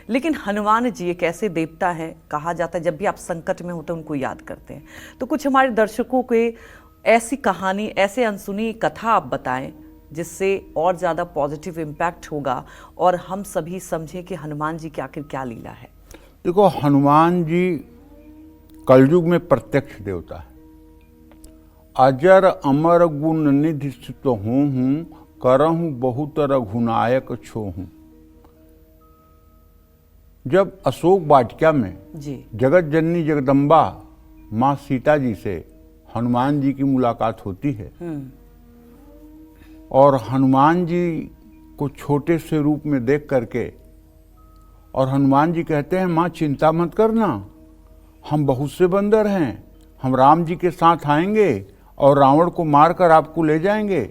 लेकिन हनुमान जी एक ऐसे देवता है, कहा जाता है जब भी आप संकट में होते हैं उनको याद करते हैं। तो कुछ हमारे दर्शकों के ऐसी कहानी, ऐसे अनसुनी कथा आप बताएं जिससे और ज़्यादा पॉजिटिव इम्पैक्ट होगा और हम सभी समझें कि हनुमान जी की आखिर क्या लीला है। देखो, हनुमान जी कलयुग में प्रत्यक्ष देवता है। अजर अमर गुण निधि सुत हूँ, करहूँ बहुत रघुनायक छोहूँ। जब अशोक वाटिका में जगत जननी जगदम्बा माँ सीता जी से हनुमान जी की मुलाकात होती है और हनुमान जी को छोटे से रूप में देख करके और हनुमान जी कहते हैं, माँ चिंता मत करना, हम बहुत से बंदर हैं, हम राम जी के साथ आएंगे और रावण को मारकर आपको ले जाएंगे।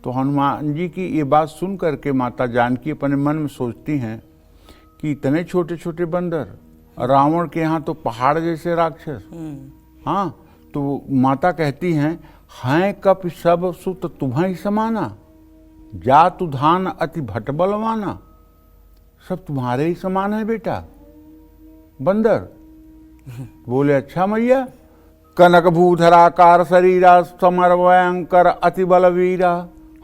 तो हनुमान जी की ये बात सुन करके माता जानकी अपने मन में सोचती हैं कि इतने छोटे छोटे बंदर, रावण के यहाँ तो पहाड़ जैसे राक्षस। हाँ, तो माता कहती हैं कप सब सुत तुम्हें समाना, जातु धान अति भट बलवाना। सब तुम्हारे ही समान है बेटा बंदर। बोले अच्छा मैया। कनक भूधराकार शरीरा समर भयंकर अति बलवीरा।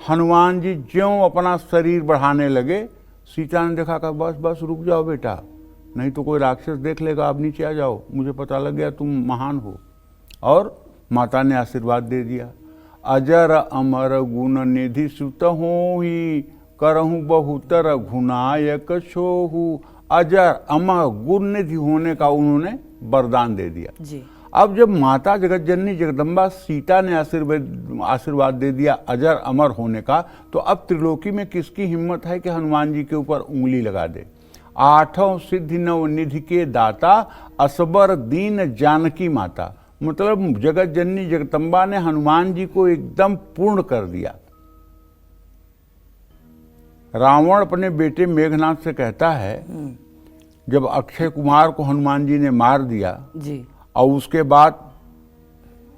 हनुमान जी ज्यों अपना शरीर बढ़ाने लगे, सीता ने देखा कि बस बस रुक जाओ बेटा, नहीं तो कोई राक्षस देख लेगा, आप नीचे आ जाओ, मुझे पता लग गया तुम महान हो। और माता ने आशीर्वाद दे दिया, अजर अमर गुण निधि सुत होहि, करहूँ बहुत रघुनायक छोहु। अजर अमर गुण निधि होने का उन्होंने वरदान दे दिया जी। अब जब माता जगत जननी जगदम्बा सीता ने आशीर्वाद दे दिया अजर अमर होने का, तो अब त्रिलोकी में किसकी हिम्मत है कि हनुमान जी के ऊपर उंगली लगा दे। आठों सिद्धि नव निधि के दाता, असबर दीन जानकी माता। मतलब जगत जननी जगदम्बा ने हनुमान जी को एकदम पूर्ण कर दिया। रावण अपने बेटे मेघनाथ से कहता है, जब अक्षय कुमार को हनुमान जी ने मार दिया जी, और उसके बाद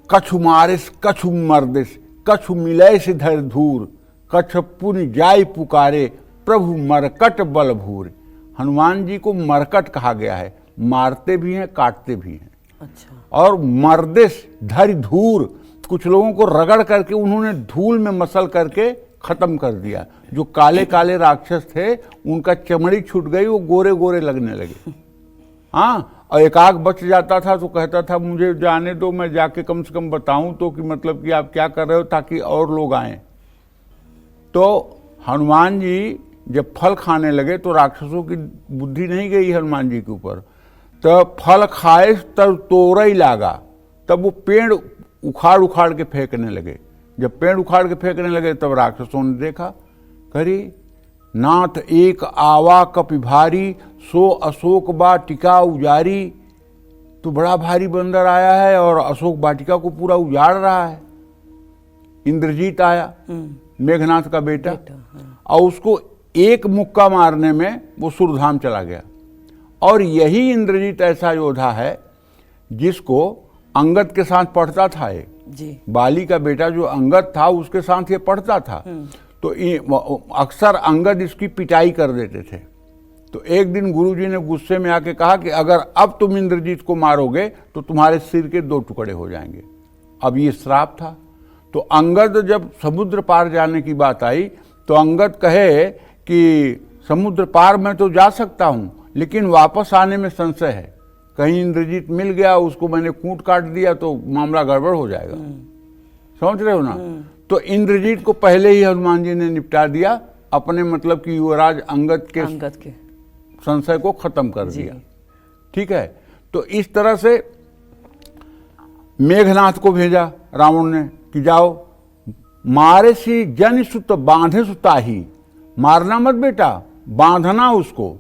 कछु मारिस कछु मर्दिस, कछु मिलय से धर धूर, कछ पुनि जाय पुकारे, प्रभु मरकट बल भूर। हनुमान जी को मरकट कहा गया है, मारते भी हैं काटते भी हैं। अच्छा। और मर्दिस धरि धूर, कुछ लोगों को रगड़ करके उन्होंने धूल में मसल करके खत्म कर दिया। जो काले काले राक्षस थे उनका चमड़ी छूट गई, वो गोरे गोरे लगने लगे। हाँ, और एक आग बच जाता था तो कहता था मुझे जाने दो, मैं जाके कम से कम बताऊं तो कि मतलब कि आप क्या कर रहे हो, ताकि और लोग आएं। तो हनुमान जी जब फल खाने लगे तो राक्षसों की बुद्धि नहीं गई हनुमान जी के ऊपर। तब फल खाए तब तोरई लागा, तब वो पेड़ उखाड़ उखाड़ के फेंकने लगे। जब पेड़ उखाड़ के फेंकने लगे तब राक्षसों ने देखा, करी नाथ एक आवा कपि भारी, सो अशोक वाटिका उजारी। तो बड़ा भारी बंदर आया है और अशोक वाटिका को पूरा उजाड़ रहा है। इंद्रजीत आया, मेघनाथ का बेटा, और उसको एक मुक्का मारने में वो सुरधाम चला गया। और यही इंद्रजीत ऐसा योद्धा है जिसको अंगद के साथ पढ़ता था। एक बाली का बेटा जो अंगद था उसके साथ ये पढ़ता था। तो अक्सर अंगद इसकी पिटाई कर देते थे। तो एक दिन गुरुजी ने गुस्से में आके कहा कि अगर अब तुम इंद्रजीत को मारोगे तो तुम्हारे सिर के 2 टुकड़े हो जाएंगे। अब ये श्राप था। तो अंगद जब समुद्र पार जाने की बात आई तो अंगद कहे कि समुद्र पार मैं तो जा सकता हूं, लेकिन वापस आने में संशय है। कहीं इंद्रजीत मिल गया, उसको मैंने कूट काट दिया तो मामला गड़बड़ हो जाएगा। समझ रहे हो ना। तो इंद्रजीत को पहले ही हनुमान जी ने निपटा दिया, अपने मतलब कि युवराज अंगद के संशय को खत्म कर दिया। ठीक है। तो इस तरह से मेघनाथ को भेजा रावण ने कि जाओ मारे सी जन सुत बांधे सुताही। मारना मत बेटा, बांधना उसको,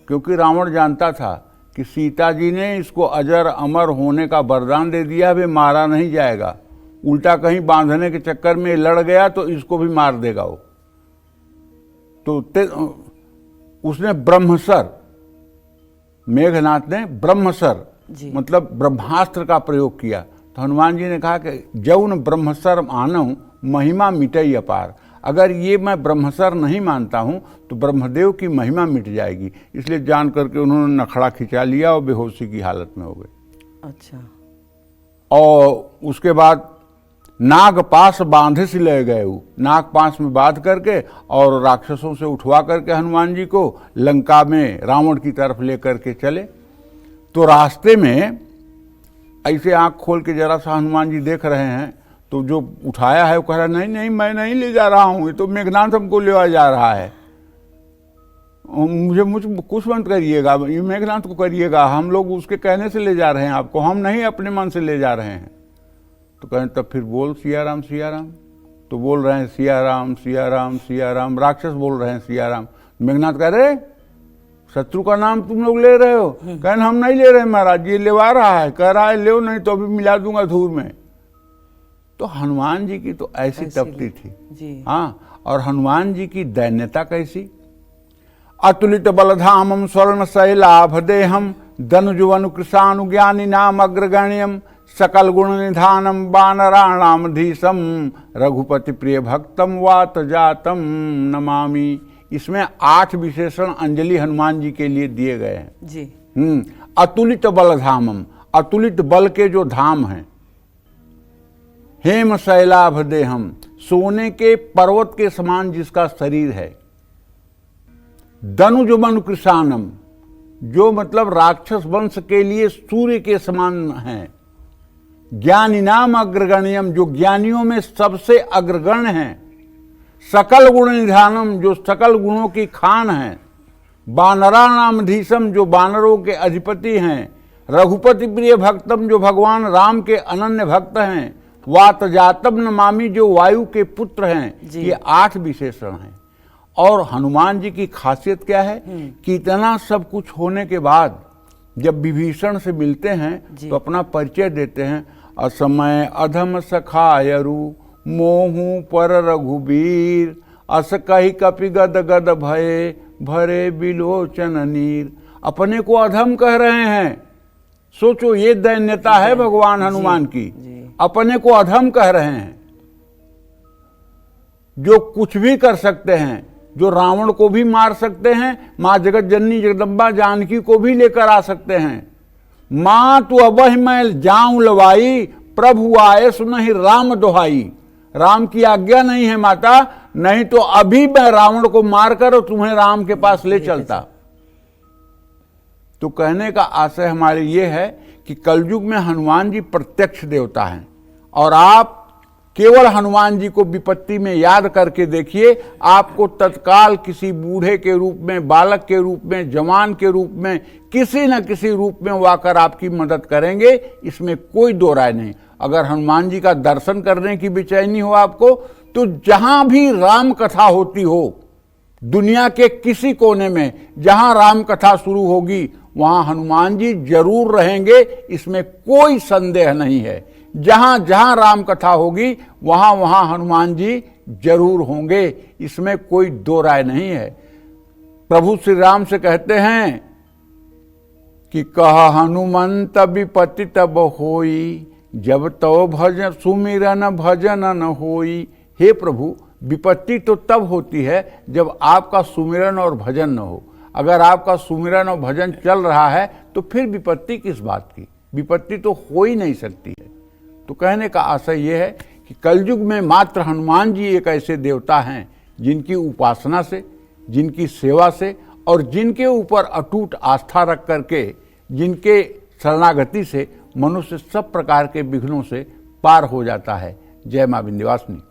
क्योंकि रावण जानता था कि सीता जी ने इसको अजर अमर होने का वरदान दे दिया, वे मारा नहीं जाएगा। उल्टा कहीं बांधने के चक्कर में लड़ गया तो इसको भी मार देगा वो। तो उसने ब्रह्मसर, मेघनाथ ने ब्रह्मसर मतलब ब्रह्मास्त्र का प्रयोग किया। तो हनुमान जी ने कहा कि जौन ब्रह्मसर आनहु महिमा मिटई अपार। अगर ये मैं ब्रह्मसर नहीं मानता हूँ तो ब्रह्मदेव की महिमा मिट जाएगी। इसलिए जान करके उन्होंने नखड़ा खिंचा लिया और बेहोशी की हालत में हो गए। अच्छा। और उसके बाद नाग पास बांधे से ले गए, वो नाग पास में बांध करके और राक्षसों से उठवा करके हनुमान जी को लंका में रावण की तरफ ले करके चले। तो रास्ते में ऐसे आंख खोल के जरा सा हनुमान जी देख रहे हैं, तो जो उठाया है वो कह रहा नहीं नहीं मैं नहीं ले जा रहा हूँ, ये तो मेघनाथ हमको ले जा रहा है, मुझे कुछ मत करिएगा, ये मेघनाथ को करिएगा, हम लोग उसके कहने से ले जा रहे हैं आपको, हम नहीं अपने मन से ले जा रहे हैं। तो कहें तब फिर बोल सिया राम सिया राम। तो बोल रहे हैं सिया राम सिया राम सिया राम, राक्षस बोल रहे हैं सिया राम। मेघनाथ कह रहे शत्रु का नाम तुम लोग ले रहे हो? कहन हम नहीं ले रहे महाराज, ये लेवा रहा है, कह रहा है ले नहीं तो अभी मिला दूंगा धूर में। तो हनुमान जी की तो ऐसी तपती थी जी। हाँ, और हनुमान जी की दैन्यता कैसी। अतुलित बलधामम स्वर्ण शैलाभ देहम धनुजुवनु कृशानुज्ञानी नाम अग्रगण्यम सकल गुण निधानम वानराणाम धीसम रघुपति प्रिय भक्तम वात जातम नमामि। इसमें 8 विशेषण अंजलि हनुमान जी के लिए दिए गए हैं जी। अतुलित बलधामम, अतुलित बल के जो धाम हैं। हेम शैलाभ देहम, सोने के पर्वत के समान जिसका शरीर है। धनुजुमनु कृशानम, जो मतलब राक्षस वंश के लिए सूर्य के समान है। ज्ञानी नाम अग्रगण्यम, जो ज्ञानियों में सबसे अग्रगण्य है। सकल गुण निधानम, जो सकल गुणों की खान है। बानरा नाम धीसम, जो बानरों के अधिपति हैं। रघुपति प्रिय भक्तम, जो भगवान राम के अनन्य भक्त हैं। वात जातम नमामि, जो वायु के पुत्र हैं। ये 8 विशेषण हैं। और हनुमान जी की खासियत क्या है कि इतना सब कुछ होने के बाद जब विभीषण से मिलते हैं तो अपना परिचय देते हैं। असमय अधम सखायरु मोहू पर रघुबीर, अस कही कपि गद गद भये भरे बिलोचन नीर। अपने को अधम कह रहे हैं। सोचो ये दैन्यता है भगवान हनुमान की। अपने को अधम कह रहे हैं, जो कुछ भी कर सकते हैं, जो रावण को भी मार सकते हैं, माँ जगत जननी जगदम्बा जानकी को भी लेकर आ सकते हैं। माँ तू अबहि मैं जाऊं लवाई, प्रभु आए सुनहि राम दोहाई। राम की आज्ञा नहीं है माता, नहीं तो अभी मैं रावण को मारकर और तुम्हें राम के पास ले चलता। तो कहने का आशय हमारे ये है कि कलयुग में हनुमान जी प्रत्यक्ष देवता हैं। और आप केवल हनुमान जी को विपत्ति में याद करके देखिए, आपको तत्काल किसी बूढ़े के रूप में, बालक के रूप में, जवान के रूप में, किसी न किसी रूप में वो आकर आपकी मदद करेंगे। इसमें कोई दो राय नहीं। अगर हनुमान जी का दर्शन करने की बेचैनी हो आपको, तो जहां भी राम कथा होती हो, दुनिया के किसी कोने में जहां राम कथा शुरू होगी वहां हनुमान जी जरूर रहेंगे। इसमें कोई संदेह नहीं है। जहां जहां राम कथा होगी वहां वहां हनुमान जी जरूर होंगे। इसमें कोई दो राय नहीं है। प्रभु श्री राम से कहते हैं कि कह हनुमंत विपत्ति तब होई, जब तो भजन सुमिरन भजन न होई। हे प्रभु, विपत्ति तो तब होती है जब आपका सुमिरन और भजन न हो। अगर आपका सुमिरन और भजन चल रहा है तो फिर विपत्ति किस बात की? विपत्ति तो हो ही नहीं सकती है। तो कहने का आशय यह है कि कलयुग में मात्र हनुमान जी एक ऐसे देवता हैं जिनकी उपासना से, जिनकी सेवा से और जिनके ऊपर अटूट आस्था रख करके, जिनके शरणागति से मनुष्य सब प्रकार के विघ्नों से पार हो जाता है। जय मां विंध्यवासिनी।